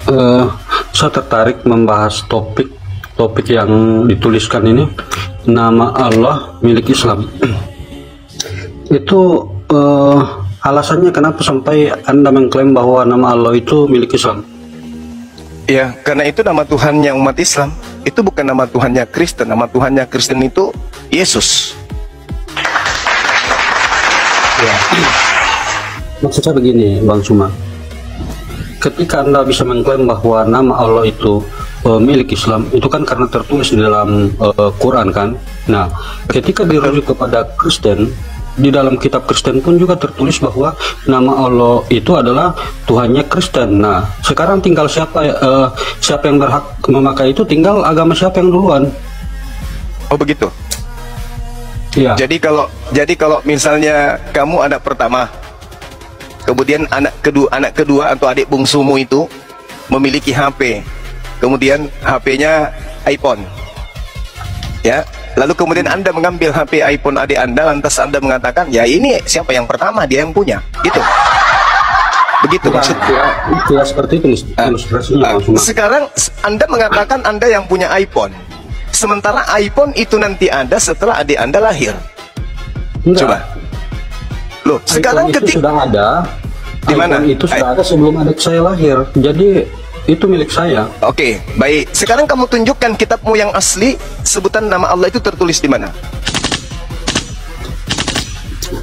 Eh, saya tertarik membahas topik yang dituliskan ini, nama Allah milik Islam. Itu alasannya kenapa sampai Anda mengklaim bahwa nama Allah itu milik Islam? Ya, karena itu nama Tuhannya umat Islam. Itu bukan nama Tuhannya Kristen. Nama Tuhannya Kristen itu Yesus. Ya. Maksud saya begini, Bang Suma. Ketika Anda bisa mengklaim bahwa nama Allah itu milik Islam, itu kan karena tertulis di dalam Quran kan. Nah, ketika dirujuk kepada Kristen, di dalam kitab Kristen pun juga tertulis bahwa nama Allah itu adalah Tuhannya Kristen. Nah, sekarang tinggal siapa yang berhak memakai itu, tinggal agama siapa yang duluan. Oh begitu. Iya. Jadi kalau misalnya kamu anak pertama, kemudian anak kedua atau adik bungsumu itu memiliki HP, kemudian HP-nya iPhone, ya. Lalu kemudian Anda mengambil HP iPhone adik Anda, lantas Anda mengatakan, ya ini siapa yang pertama, dia yang punya, gitu. Begitu maksudnya. Ya, seperti itu ilustrasinya. Sekarang Anda mengatakan Anda yang punya iPhone, sementara iPhone itu nanti ada setelah adik Anda lahir. Enggak. Coba. Loh, sekarang itu sudah ada. Di mana? Itu sudah ada sebelum adik saya lahir. Jadi itu milik saya. Oke, baik. Sekarang kamu tunjukkan kitabmu yang asli, sebutan nama Allah itu tertulis di mana?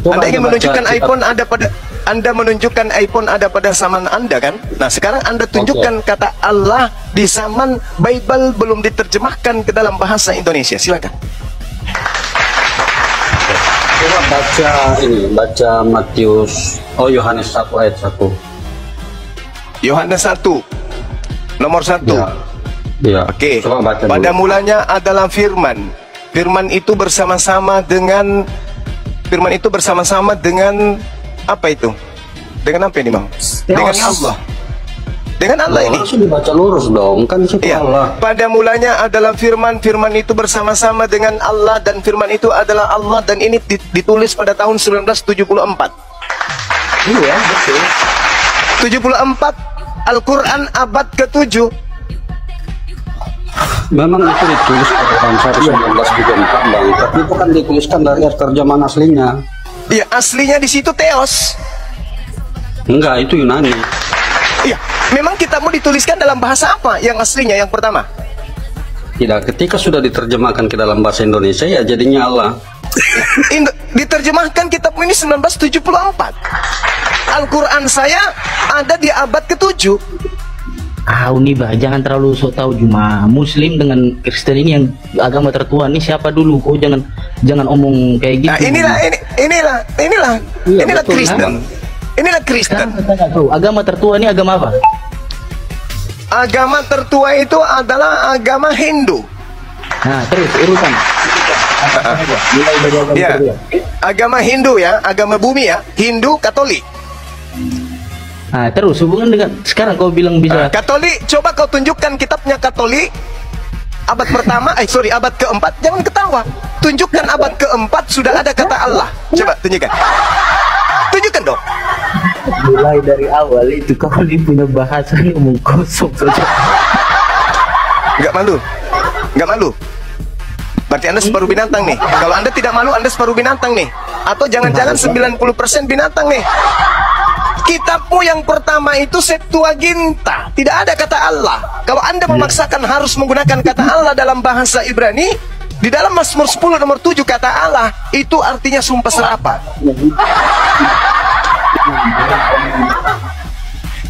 Anda ingin menunjukkan iPhone ada pada Anda menunjukkan iPhone ada pada zaman Anda kan? Nah, sekarang Anda tunjukkan kata Allah di zaman Bible belum diterjemahkan ke dalam bahasa Indonesia. Silakan. Coba baca Matius, Yohanes 1 ayat 1. Yohanes 1 nomor 1. Ya. Oke. Pada mulanya adalah firman. Firman itu bersama-sama dengan apa itu? Dengan apa ini, Bang? Dengan Allah. Dengan Allah ini. Harus dibaca lurus dong, kan situ ya. Allah. Pada mulanya adalah firman, firman itu bersama-sama dengan Allah, dan firman itu adalah Allah, dan ini ditulis pada tahun 1974. Iya, betul. 74 Al-Quran abad ke-7. Memang itu ditulis pada tahun 1974, Bang. Tapi itu kan dituliskan dari terjemahan aslinya. Iya, aslinya di situ Theos. Enggak, itu Yunani. Iya, memang kitabmu dituliskan dalam bahasa apa yang aslinya yang pertama? Tidak, ketika sudah diterjemahkan ke dalam bahasa Indonesia, ya jadinya Allah. Diterjemahkan kitabmu ini 1974. Al-Quran saya ada di abad ke-7. Nih Bah, jangan terlalu sok tahu. Cuma Muslim dengan Kristen ini yang agama tertua nih siapa dulu? Kau jangan omong kayak gitu. Nah, inilah Kristen. Inilah Kristen. Agama tertua ini agama apa? Agama tertua itu adalah agama Hindu. Nah, terus urutan. Mulai dari agama tertua. Agama Hindu ya, agama bumi ya, Hindu Katolik. Nah, terus hubungan dengan sekarang kau bilang bisa Katolik, coba kau tunjukkan kitabnya Katolik abad pertama, abad keempat. Jangan ketawa. Tunjukkan abad keempat sudah ada kata Allah. Coba tunjukkan. Tunjukkan dong. Mulai dari awal itu kau ini punya bahasa ngomong kosong saja. Enggak malu. Enggak malu. Berarti Anda separuh binatang nih. Kalau Anda tidak malu, Anda separuh binatang nih. Atau jangan-jangan 90% binatang nih. Kitabmu yang pertama itu Septuaginta, tidak ada kata Allah. Kalau Anda memaksakan harus menggunakan kata Allah dalam bahasa Ibrani, di dalam Mazmur 10 nomor 7 kata Allah itu artinya sumpah serapah.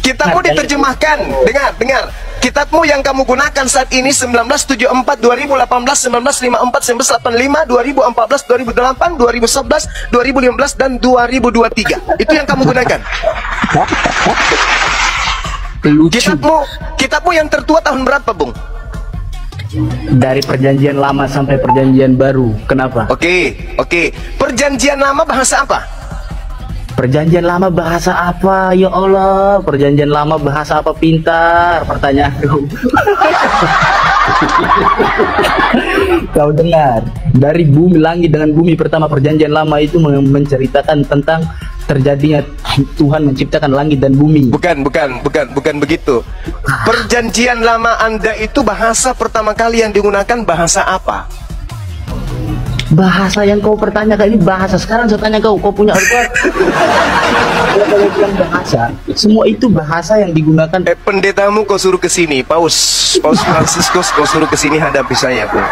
Kitabmu diterjemahkan, dengar. Kitabmu yang kamu gunakan saat ini 1974, 2018, 1954, 1985, 2014, 2008, 2011, 2015 dan 2023. Itu yang kamu gunakan. Kitabmu yang tertua tahun berapa, Bung? Dari perjanjian lama sampai perjanjian baru. Kenapa? Oke. Perjanjian lama bahasa apa? Perjanjian lama bahasa apa? Ya Allah, perjanjian lama bahasa apa? Pintar pertanyaanku. Kau dengar, dari bumi, langit dengan bumi pertama perjanjian lama itu menceritakan tentang terjadinya Tuhan menciptakan langit dan bumi. Bukan begitu. Perjanjian lama Anda itu bahasa pertama kali yang digunakan bahasa apa? Bahasa yang kau pertanyakan ini bahasa. Sekarang saya tanya kau punya Al-Quran. Kalau bilang bahasa, semua itu bahasa yang digunakan. Pendetamu kau suruh ke sini, Paus Franciscus kau suruh ke sini hadapi saya, bro.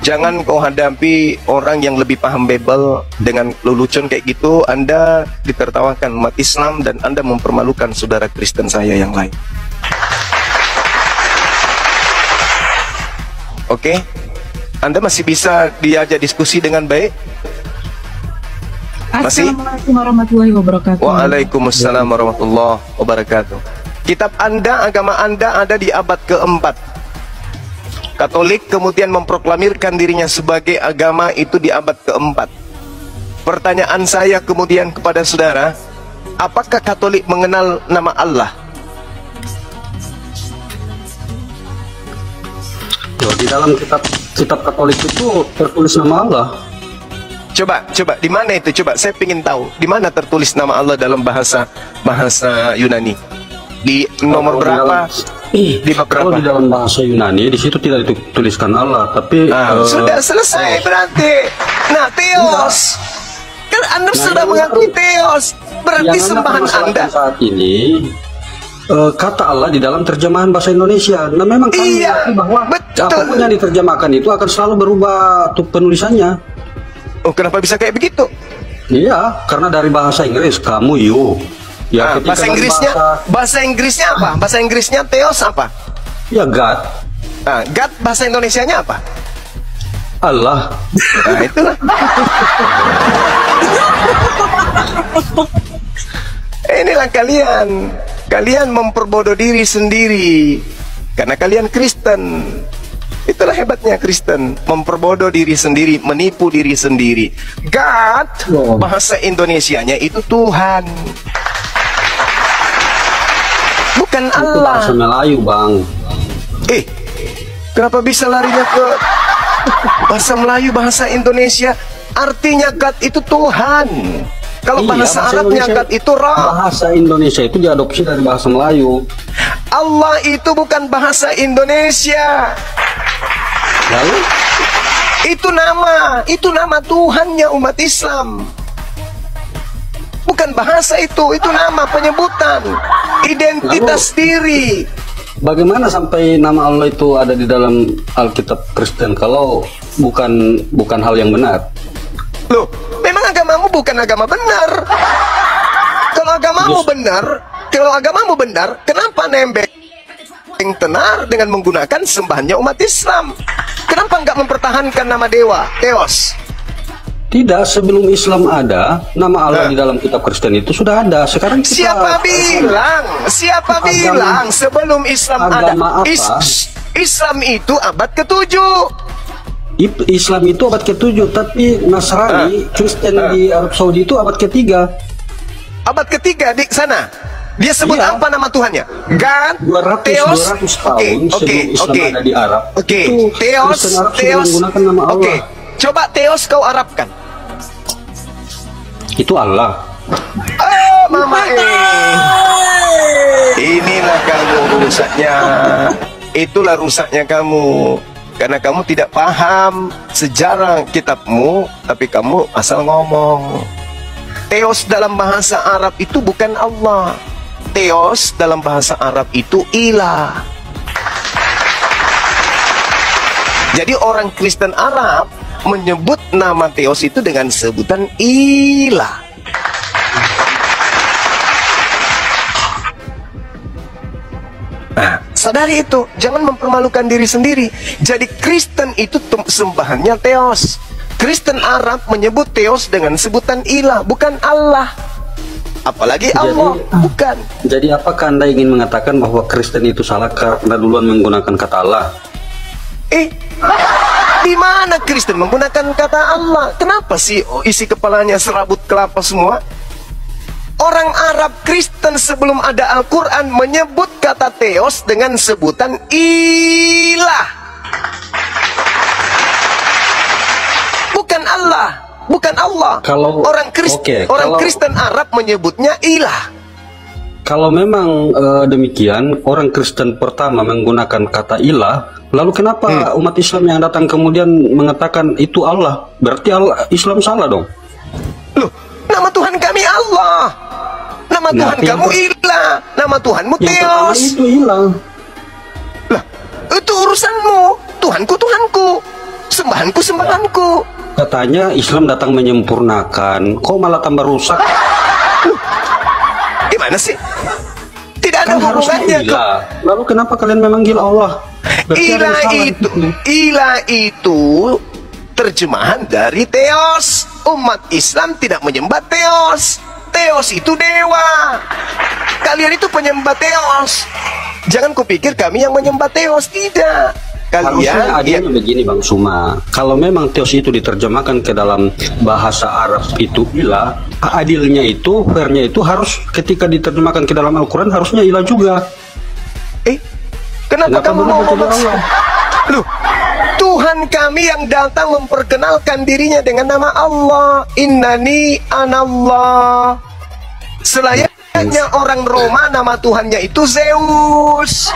Jangan kau hadapi orang yang lebih paham Bible dengan lelucon kayak gitu. Anda ditertawakan umat Islam dan Anda mempermalukan saudara Kristen saya yang lain. Oke? Anda masih bisa diajak diskusi dengan baik? Masih? Assalamualaikum warahmatullahi wabarakatuh. Waalaikumsalam warahmatullahi wabarakatuh. Kitab Anda, agama Anda ada di abad keempat. Katolik kemudian memproklamirkan dirinya sebagai agama itu di abad keempat. Pertanyaan saya kemudian kepada saudara, apakah Katolik mengenal nama Allah? Di dalam kitab Katolik itu tertulis nama Allah. Coba, di mana itu? Coba, saya ingin tahu. Di mana tertulis nama Allah dalam bahasa Yunani? Di nomor berapa? Di bab Kalau di berapa? dalam bahasa Yunani, di situ tidak dituliskan Allah, tapi Sudah selesai berarti. Nah, Theos. Kan Anda sudah mengakui Theos. Berarti yang sembahan Anda. saat ini kata Allah di dalam terjemahan bahasa Indonesia. Nah, memang kami Iya, meyakini bahwa betul. apapun yang diterjemahkan itu akan selalu berubah penulisannya. Oh, kenapa bisa kayak begitu? Iya, karena dari bahasa Inggris kamu you. Ya, ketika Bahasa dari Inggrisnya, bahasa Inggrisnya apa? Bahasa Inggrisnya Theos apa? ya God, God bahasa Indonesianya apa? Allah. Nah, itulah. Inilah kalian memperbodoh diri sendiri karena kalian Kristen. Itulah hebatnya Kristen, memperbodoh diri sendiri, menipu diri sendiri. God bahasa Indonesianya itu Tuhan, bukan Itu Allah. bahasa Melayu, Bang. Kenapa bisa larinya ke bahasa Melayu, bahasa Indonesia? Artinya God itu Tuhan. Kalau Iya, bahasa Arabnya Indonesia- God itu Roh. Bahasa Indonesia itu diadopsi dari bahasa Melayu. Allah itu bukan bahasa Indonesia. Lalu Itu nama Tuhannya umat Islam. Bukan bahasa itu nama penyebutan identitas diri. bagaimana sampai nama Allah itu ada di dalam Alkitab Kristen kalau bukan hal yang benar? Loh, memang agamamu bukan agama benar. Kalau agamamu benar, kenapa nembek yang tenar dengan menggunakan sembahannya umat Islam? Kenapa nggak mempertahankan nama dewa, Theos? Tidak, sebelum Islam ada, nama Allah di dalam kitab Kristen itu sudah ada. Sekarang kita Siapa bilang sebelum Islam ada? agama apa? Islam itu abad ke-7. Islam itu abad ke-7, tapi Nasrani, Kristen di Arab Saudi itu abad ke-3. Abad ke-3 di sana. Dia sebut Iya. apa nama Tuhannya? God, 200 Theos. tahun sebelum Islam ada di Arab. Oke, Itu Theos, Kristen Arab sudah Theos. menggunakan nama Allah. Oke, coba Theos kau Arabkan. Itu Allah. Oh, Mama inilah kamu rusaknya. Itulah rusaknya kamu. Karena kamu tidak paham sejarah kitabmu, tapi kamu asal ngomong. Theos dalam bahasa Arab itu bukan Allah. Theos dalam bahasa Arab itu ilah. Jadi orang Kristen Arab menyebut nama Theos itu dengan sebutan ilah. Nah, sadari itu, jangan mempermalukan diri sendiri. Jadi Kristen itu sembahannya Theos. Kristen Arab menyebut Theos dengan sebutan ilah, bukan Allah. Apalagi Allah, bukan. Jadi apakah Anda ingin mengatakan bahwa Kristen itu salah karena duluan menggunakan kata Allah? Di mana Kristen menggunakan kata Allah? Kenapa sih isi kepalanya serabut kelapa semua? Orang Arab Kristen sebelum ada Al-Quran menyebut kata Theos dengan sebutan ilah, bukan Allah. bukan Allah. Kalau orang Kristen Arab menyebutnya ilah. Kalau memang demikian, orang Kristen pertama menggunakan kata ilah, lalu kenapa umat Islam yang datang kemudian mengatakan itu Allah? Berarti Islam salah dong? Loh, nama Tuhan kami Allah. Nama Tuhan kamu ilah. Nama Tuhanmu Theos. Itu ilah. Lah, itu urusanmu. Tuhanku Tuhanku. Sembahanku sembahanku. Katanya Islam datang menyempurnakan, kok malah tambah rusak? Gimana sih? Tidak ada Kan harusnya hubungannya. ilah. Lalu kenapa kalian memanggil Allah? Berarti ada yang salah. Ilah itu terjemahan dari Theos. Umat Islam tidak menyembah Theos. Theos itu dewa. Kalian itu penyembah Theos. Jangan kupikir kami yang menyembah Theos. Tidak. Harusnya Kalian adilnya begini Bang Suma, kalau memang Theos itu diterjemahkan ke dalam bahasa Arab itu ilah, adilnya itu, fairnya itu harus ketika diterjemahkan ke dalam Al-Quran harusnya ilah juga. Kenapa kamu mau memaksa? Loh, Tuhan kami yang datang memperkenalkan dirinya dengan nama Allah. Innani anallah. Selayaknya orang Roma nama Tuhannya itu Zeus.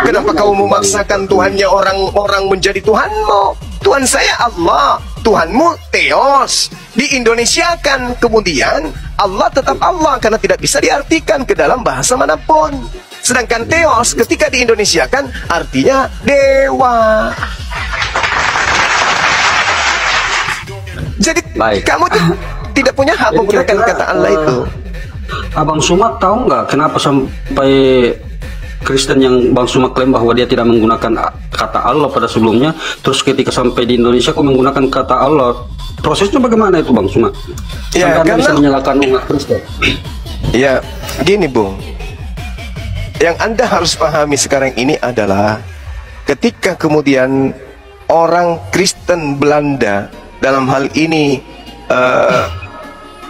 Kenapa kau memaksakan Tuhannya orang-orang menjadi Tuhanmu? Tuhan saya Allah, Tuhanmu Theos. Diindonesiakan, kemudian Allah tetap Allah karena tidak bisa diartikan ke dalam bahasa manapun. Sedangkan Theos ketika diindonesiakan artinya dewa. Jadi kamu tidak punya hak menggunakan kata Allah itu. Abang Suma tahu nggak kenapa sampai Kristen yang Bang Suma klaim bahwa dia tidak menggunakan kata Allah pada sebelumnya, terus ketika sampai di Indonesia kok menggunakan kata Allah? Prosesnya bagaimana itu Bang Suma? Ya, karena bisa menyalahkan umat Kristen. Ya, gini Bung. Yang Anda harus pahami sekarang ini adalah ketika kemudian orang Kristen Belanda, dalam hal ini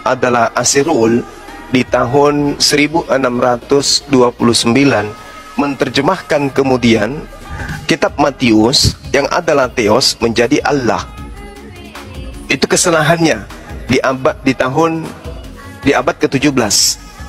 adalah Asirul, di tahun 1629 menerjemahkan kemudian kitab Matius yang adalah Theos menjadi Allah. Itu kesalahannya di abad ke-17.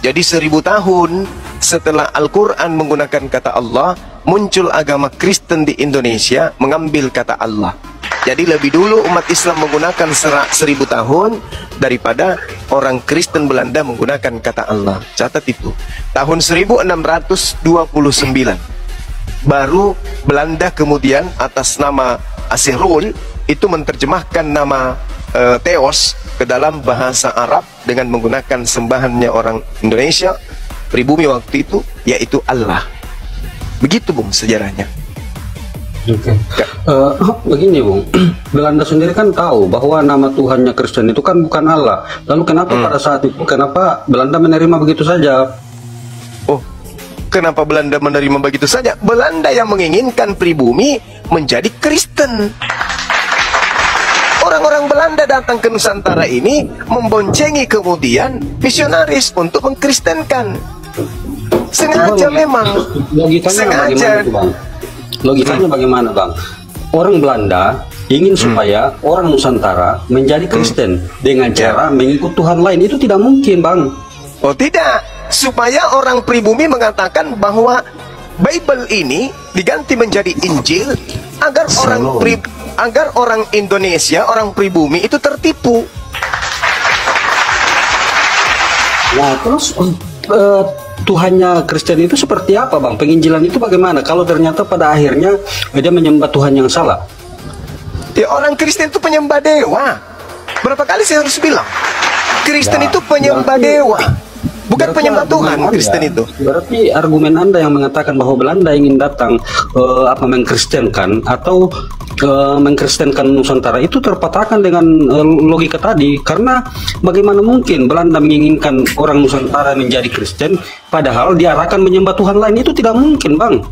Jadi 1000 tahun setelah Al-Quran menggunakan kata Allah, muncul agama Kristen di Indonesia mengambil kata Allah. Jadi lebih dulu umat Islam menggunakan 1000 tahun daripada orang Kristen Belanda menggunakan kata Allah. Catat itu. Tahun 1629 baru Belanda kemudian atas nama Asirul itu menerjemahkan nama Theos ke dalam bahasa Arab dengan menggunakan sembahannya orang Indonesia pribumi waktu itu, yaitu Allah. Begitu Bung sejarahnya. Begini Bung, Belanda sendiri kan tahu bahwa nama Tuhannya Kristen itu kan bukan Allah. Lalu kenapa pada saat itu, kenapa Belanda menerima begitu saja? Oh, kenapa Belanda menerima begitu saja? Belanda yang menginginkan pribumi menjadi Kristen. Orang-orang Belanda datang ke Nusantara ini memboncengi kemudian misionaris untuk mengkristenkan. Sengaja memang. Sengaja. Logikanya bagaimana Bang? Orang Belanda ingin supaya orang Nusantara menjadi Kristen dengan cara mengikut Tuhan lain. Itu tidak mungkin Bang. Oh tidak, supaya orang pribumi mengatakan bahwa Bible ini diganti menjadi Injil agar orang Indonesia, orang pribumi itu tertipu. Nah terus Tuhannya Kristen itu seperti apa Bang? Penginjilan itu bagaimana kalau ternyata pada akhirnya dia menyembah Tuhan yang salah? Ya orang Kristen itu penyembah dewa. Berapa kali saya harus bilang? Kristen itu penyembah dewa, bukan penyembah Tuhan. Kristen itu. Berarti argumen Anda yang mengatakan bahwa Belanda ingin datang mengkristenkan atau mengkristenkan Nusantara itu terpatahkan dengan logika tadi. Karena bagaimana mungkin Belanda menginginkan orang Nusantara menjadi Kristen padahal diarahkan menyembah Tuhan lain? Itu tidak mungkin Bang.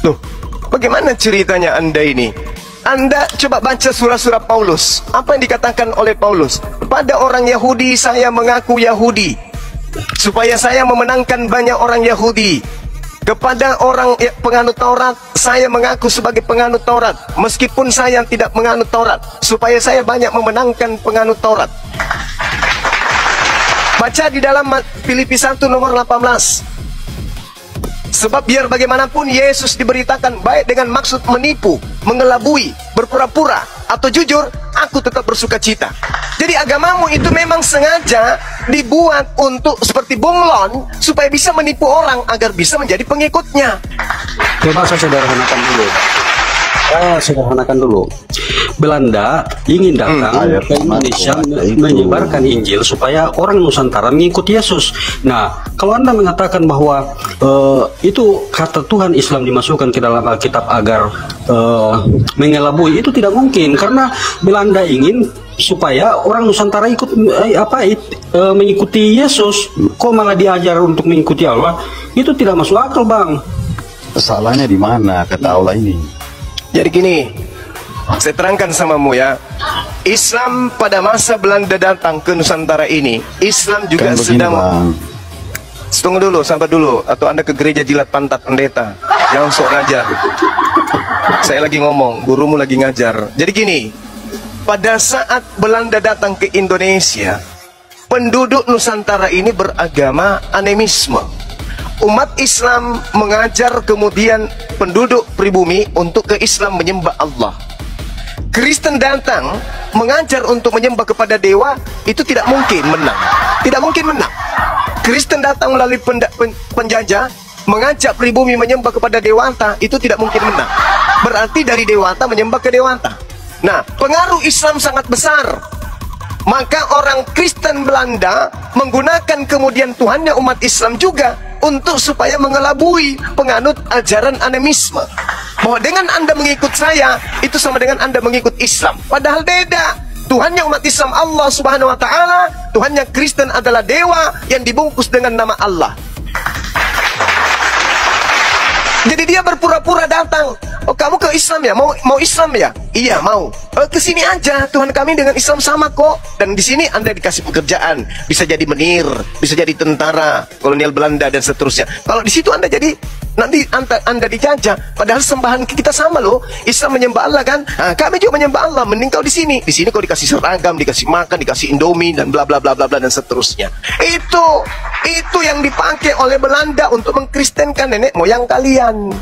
Loh, bagaimana ceritanya Anda ini? Anda coba baca surah-surah Paulus. Apa yang dikatakan oleh Paulus? Pada orang Yahudi saya mengaku Yahudi supaya saya memenangkan banyak orang Yahudi. kepada orang penganut Taurat, saya mengaku sebagai penganut Taurat meskipun saya tidak menganut Taurat, supaya saya banyak memenangkan penganut Taurat. Baca di dalam Filipi 1 nomor 18. Sebab biar bagaimanapun Yesus diberitakan baik dengan maksud menipu, mengelabui, berpura-pura, atau jujur, aku tetap bersuka cita. Jadi agamamu itu memang sengaja dibuat untuk seperti bunglon, supaya bisa menipu orang agar bisa menjadi pengikutnya. Coba saya sederhanakan dulu. Belanda ingin datang ke Indonesia menyebarkan Injil supaya orang Nusantara mengikuti Yesus. Nah, kalau Anda mengatakan bahwa itu kata Tuhan Islam dimasukkan ke dalam Alkitab agar mengelabui, itu tidak mungkin, karena Belanda ingin supaya orang Nusantara ikut mengikuti Yesus. Kok malah diajar untuk mengikuti Allah? Itu tidak masuk akal, Bang. Salahnya di mana kata Allah ini? Jadi gini, saya terangkan samamu ya. Islam pada masa Belanda datang ke Nusantara ini, Islam juga Kan begini, sedang Bang. Tunggu dulu, sabar dulu. Atau Anda ke gereja jilat pantat pendeta. Jangan sok ngajar. Saya lagi ngomong, gurumu lagi ngajar. Jadi gini, pada saat Belanda datang ke Indonesia, penduduk Nusantara ini beragama animisme. Umat Islam mengajar kemudian penduduk pribumi untuk ke Islam menyembah Allah. Kristen datang mengajar untuk menyembah kepada dewa, itu tidak mungkin menang. Tidak mungkin menang. Kristen datang melalui penjajah mengajak pribumi menyembah kepada dewata, itu tidak mungkin menang. Berarti dari dewata menyembah ke dewata. Nah, pengaruh Islam sangat besar. Maka orang Kristen Belanda menggunakan kemudian Tuhannya umat Islam juga untuk supaya mengelabui penganut ajaran animisme, bahwa dengan Anda mengikut saya itu sama dengan Anda mengikut Islam. Padahal beda. Tuhannya umat Islam Allah Subhanahu wa taala, Tuhannya Kristen adalah dewa yang dibungkus dengan nama Allah. Jadi dia berpura-pura datang. Oh, kamu ke Islam ya? Mau Islam ya? Iya, mau. Ke sini aja. Tuhan kami dengan Islam sama kok. Dan di sini Anda dikasih pekerjaan. Bisa jadi menir, bisa jadi tentara kolonial Belanda dan seterusnya. Kalau di situ Anda jadi, nanti Anda dijajah. Padahal sembahan kita sama loh. Islam menyembah Allah kan? Nah, kami juga menyembah Allah. Mending kau di sini. Di sini kau dikasih seragam, dikasih makan, dikasih Indomie dan bla bla bla bla bla dan seterusnya. Itu yang dipakai oleh Belanda untuk mengkristenkan nenek moyang kalian.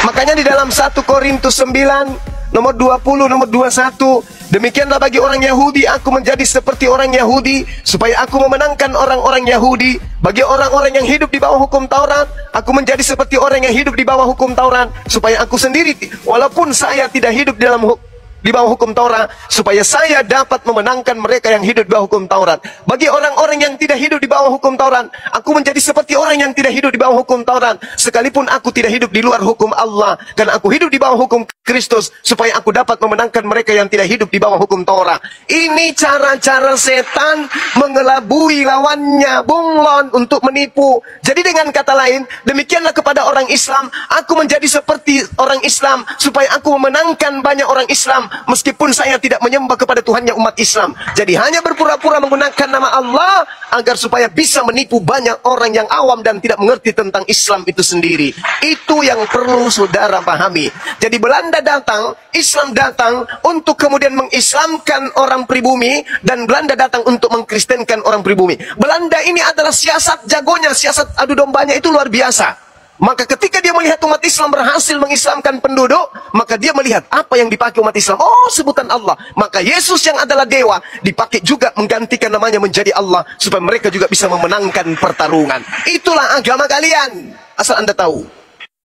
Makanya di dalam 1 Korintus 9 nomor 20 nomor 21, demikianlah bagi orang Yahudi aku menjadi seperti orang Yahudi supaya aku memenangkan orang-orang Yahudi. Bagi orang-orang yang hidup di bawah hukum Taurat, aku menjadi seperti orang yang hidup di bawah hukum Taurat supaya aku sendiri, walaupun saya tidak hidup di bawah hukum Taurat, supaya saya dapat memenangkan mereka yang hidup di bawah hukum Taurat. Bagi orang-orang yang tidak hidup di bawah hukum Taurat, aku menjadi seperti orang yang tidak hidup di bawah hukum Taurat, sekalipun aku tidak hidup di luar hukum Allah, karena aku hidup di bawah hukum Kristus, supaya aku dapat memenangkan mereka yang tidak hidup di bawah hukum Taurat. Ini cara-cara setan mengelabui lawannya, bunglon untuk menipu. Jadi dengan kata lain, demikianlah kepada orang Islam, aku menjadi seperti orang Islam, supaya aku memenangkan banyak orang Islam, meskipun saya tidak menyembah kepada Tuhannya umat Islam. Jadi hanya berpura-pura menggunakan nama Allah agar supaya bisa menipu banyak orang yang awam dan tidak mengerti tentang Islam itu sendiri. Itu yang perlu saudara pahami. Jadi Belanda datang, Islam datang untuk kemudian mengislamkan orang pribumi, dan Belanda datang untuk mengkristenkan orang pribumi. Belanda ini adalah siasat jagonya, siasat adu dombanya itu luar biasa. Maka ketika dia melihat umat Islam berhasil mengislamkan penduduk, maka dia melihat apa yang dipakai umat Islam. Oh, sebutan Allah. Maka Yesus yang adalah dewa dipakai juga menggantikan namanya menjadi Allah, supaya mereka juga bisa memenangkan pertarungan. Itulah agama kalian, asal Anda tahu.